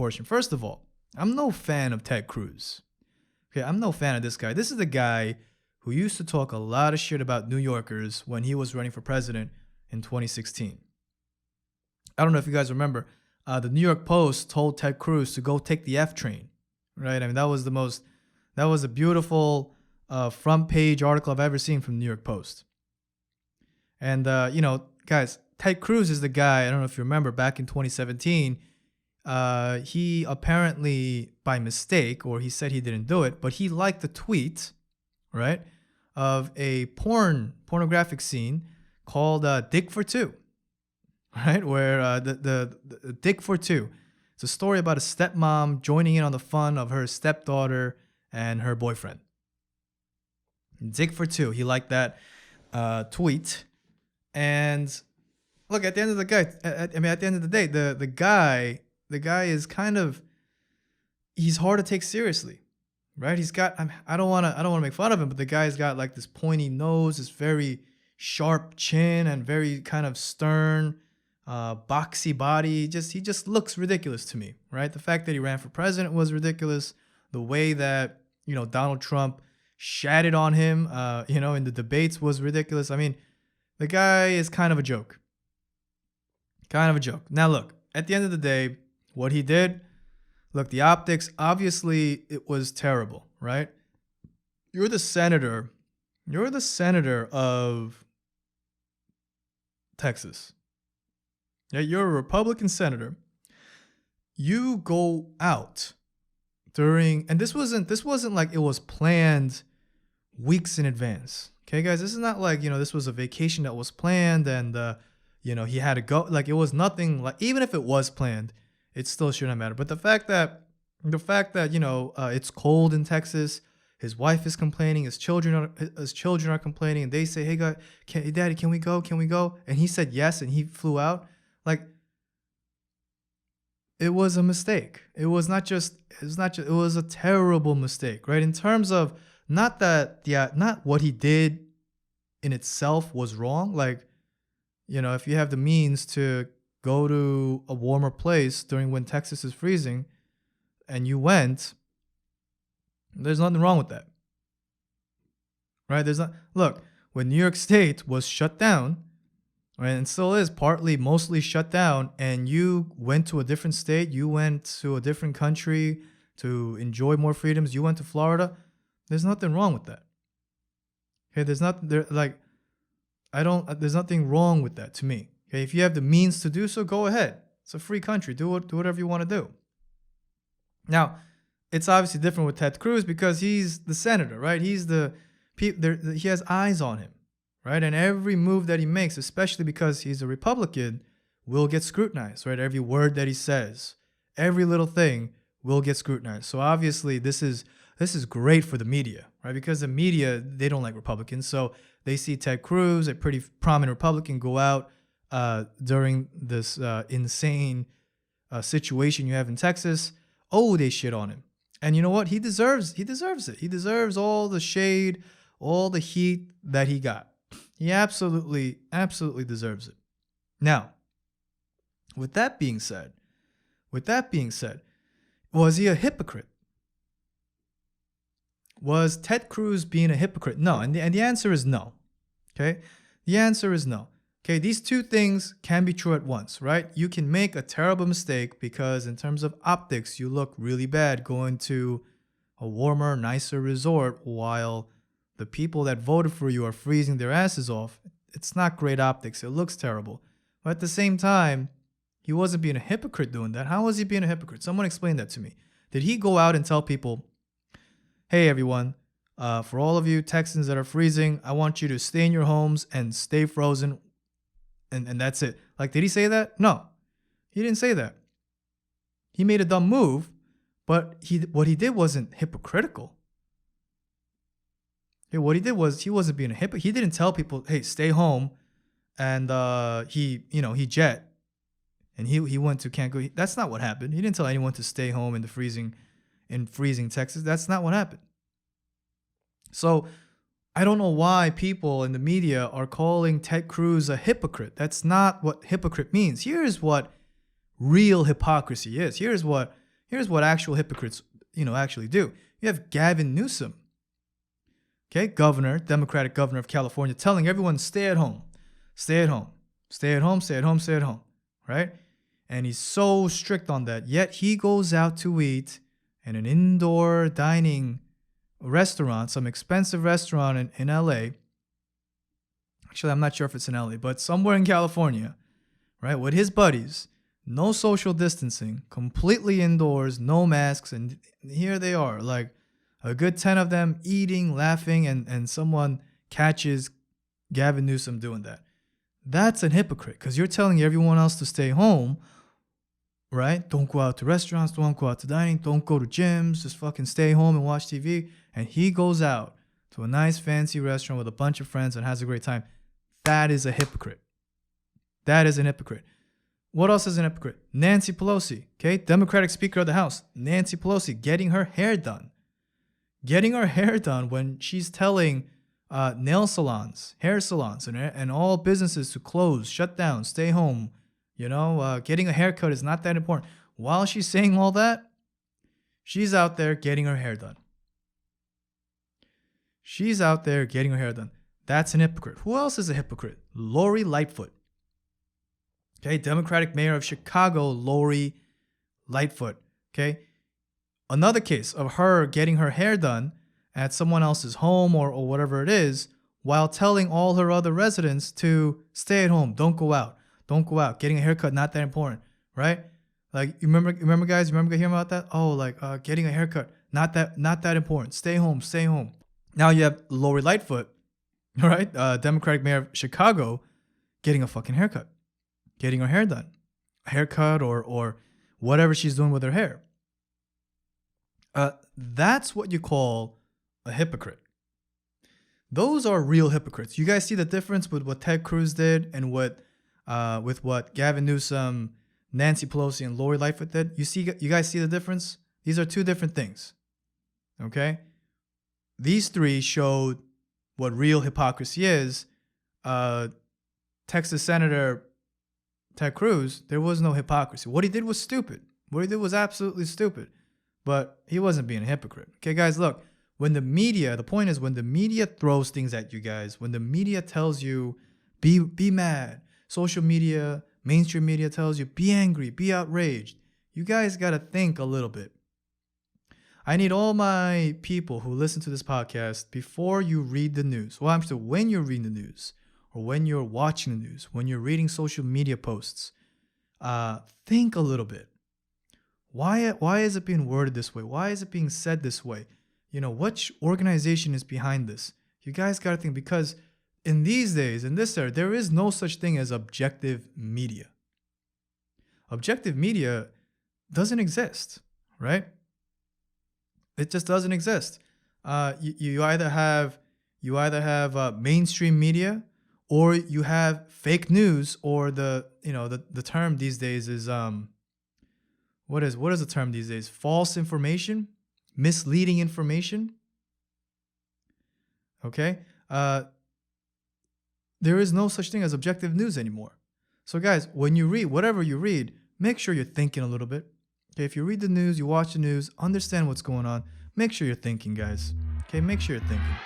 portion. First of all, I'm no fan of Ted Cruz. Okay, I'm no fan of this guy. This is the guy who used to talk a lot of shit about New Yorkers when he was running for president in 2016. I don't know if you guys remember, the New York Post told Ted Cruz to go take the F train, right? I mean, that was a beautiful front page article I've ever seen from the New York Post. And, guys, Ted Cruz is the guy, I don't know if you remember, back in 2017, he apparently, by mistake, or he said he didn't do it, but he liked a tweet, right, of a pornographic scene called Dick for Two, right, where the Dick for Two. It's a story about a stepmom joining in on the fun of her stepdaughter and her boyfriend. Dick for Two. He liked that tweet. And look, at the end of the day, the guy is kind of, he's hard to take seriously, right? He's got, I don't want to make fun of him, but the guy's got like this pointy nose, this very sharp chin, and very kind of stern, boxy body. He just looks ridiculous to me, right? The fact that he ran for president was ridiculous. The way that, Donald Trump shatted on him, in the debates was ridiculous. I mean, the guy is kind of a joke. Kind of a joke. Now, look, at the end of the day, what he did, look, the optics, obviously, it was terrible, right? You're the senator of Texas. Yeah, you're a Republican senator. You go out during, and this wasn't like it was planned weeks in advance. Okay, guys, this is not like, this was a vacation that was planned and, he had to go. Like, it was nothing like, even if it was planned, it still shouldn't matter. But the fact that, it's cold in Texas, his wife is complaining, his children are complaining, and they say, hey, Daddy, can we go? Can we go? And he said yes, and he flew out. Like, it was a mistake. It was a terrible mistake, right? In terms of, not what he did in itself was wrong. Like, if you have the means to go to a warmer place during when Texas is freezing and you went, there's nothing wrong with that. Right? Look, when New York State was shut down, right, and still is mostly shut down, and you went to a different state, you went to a different country to enjoy more freedoms, you went to Florida, there's nothing wrong with that. Okay, there's nothing wrong with that to me. Okay, if you have the means to do so, go ahead. It's a free country. Do whatever you want to do. Now, it's obviously different with Ted Cruz because he's the senator, right? He has eyes on him, right? And every move that he makes, especially because he's a Republican, will get scrutinized, right? Every word that he says, every little thing will get scrutinized. So obviously, this is great for the media, right? Because the media, they don't like Republicans. So they see Ted Cruz, a pretty prominent Republican, go out during this insane situation you have in Texas. Oh, they shit on him. And you know what? He deserves it. He deserves all the shade, all the heat that he got. He absolutely deserves it. Now, with that being said, was he a hypocrite? Was Ted Cruz being a hypocrite? No, and the answer is no. Okay? The answer is no. Okay, these two things can be true at once, right? You can make a terrible mistake because in terms of optics, you look really bad going to a warmer, nicer resort while the people that voted for you are freezing their asses off. It's not great optics. It looks terrible. But at the same time, he wasn't being a hypocrite doing that. How was he being a hypocrite? Someone explain that to me. Did he go out and tell people, hey, everyone, for all of you Texans that are freezing, I want you to stay in your homes and stay frozen, and that's it? Like, did he say that? No, he didn't say that. He made a dumb move, but what he did wasn't hypocritical. Okay, what he did was he wasn't being a hypocrite. He didn't tell people, hey, stay home, and he jet, and he went to Cancun. That's not what happened. He didn't tell anyone to stay home in freezing Texas. That's not what happened. So I don't know why people in the media are calling Ted Cruz a hypocrite. That's not what hypocrite means. Here's what real hypocrisy is. Here's what Here's what actual hypocrites, actually do. You have Gavin Newsom, okay, governor, Democratic governor of California, telling everyone stay at home, stay at home, stay at home, stay at home, stay at home, right? And he's so strict on that. Yet he goes out to eat in an indoor dining restaurant, some expensive restaurant in LA. Actually, I'm not sure if it's in LA, but somewhere in California, right? With his buddies, no social distancing, completely indoors, no masks. And here they are, like a good 10 of them eating, laughing, and someone catches Gavin Newsom doing that. That's a hypocrite because you're telling everyone else to stay home, right? Don't go out to restaurants, don't go out to dining, don't go to gyms, just fucking stay home and watch TV. And he goes out to a nice fancy restaurant with a bunch of friends and has a great time. That is a hypocrite. That is an hypocrite. What else is an hypocrite? Nancy Pelosi, okay? Democratic Speaker of the House. Nancy Pelosi getting her hair done. Getting her hair done when she's telling nail salons, hair salons, and all businesses to close, shut down, stay home. Getting a haircut is not that important. While she's saying all that, she's out there getting her hair done. She's out there getting her hair done. That's an hypocrite. Who else is a hypocrite? Lori Lightfoot. Okay, Democratic mayor of Chicago, Lori Lightfoot. Okay, another case of her getting her hair done at someone else's home or whatever it is, while telling all her other residents to stay at home, don't go out, don't go out. Getting a haircut, not that important, right? Like you remember guys, hearing about that? Oh, like getting a haircut, not that important. Stay home, stay home. Now you have Lori Lightfoot, right? Democratic mayor of Chicago, getting a fucking haircut. Getting her hair done, a haircut or whatever she's doing with her hair. That's what you call a hypocrite. Those are real hypocrites. You guys see the difference with what Ted Cruz did and with what Gavin Newsom, Nancy Pelosi, and Lori Lightfoot did? You guys see the difference? These are two different things. Okay? These three showed what real hypocrisy is. Texas Senator Ted Cruz, there was no hypocrisy. What he did was stupid. What he did was absolutely stupid. But he wasn't being a hypocrite. Okay, guys, look. The point is when the media throws things at you guys, when the media tells you, be mad, social media, mainstream media tells you, be angry, be outraged, you guys got to think a little bit. I need all my people who listen to this podcast, before you read the news, when you're reading the news, or when you're watching the news, when you're reading social media posts, think a little bit. Why is it being worded this way? Why is it being said this way? Which organization is behind this? You guys got to think, because in these days, in this era, there is no such thing as objective media. Objective media doesn't exist, right? It just doesn't exist. You either have mainstream media, or you have fake news, or the term these days is what is the term these days? False information, misleading information. Okay, there is no such thing as objective news anymore. So guys, when you read whatever you read, make sure you're thinking a little bit. Okay, if you read the news, you watch the news, understand what's going on. Make sure you're thinking, guys. Okay, make sure you're thinking.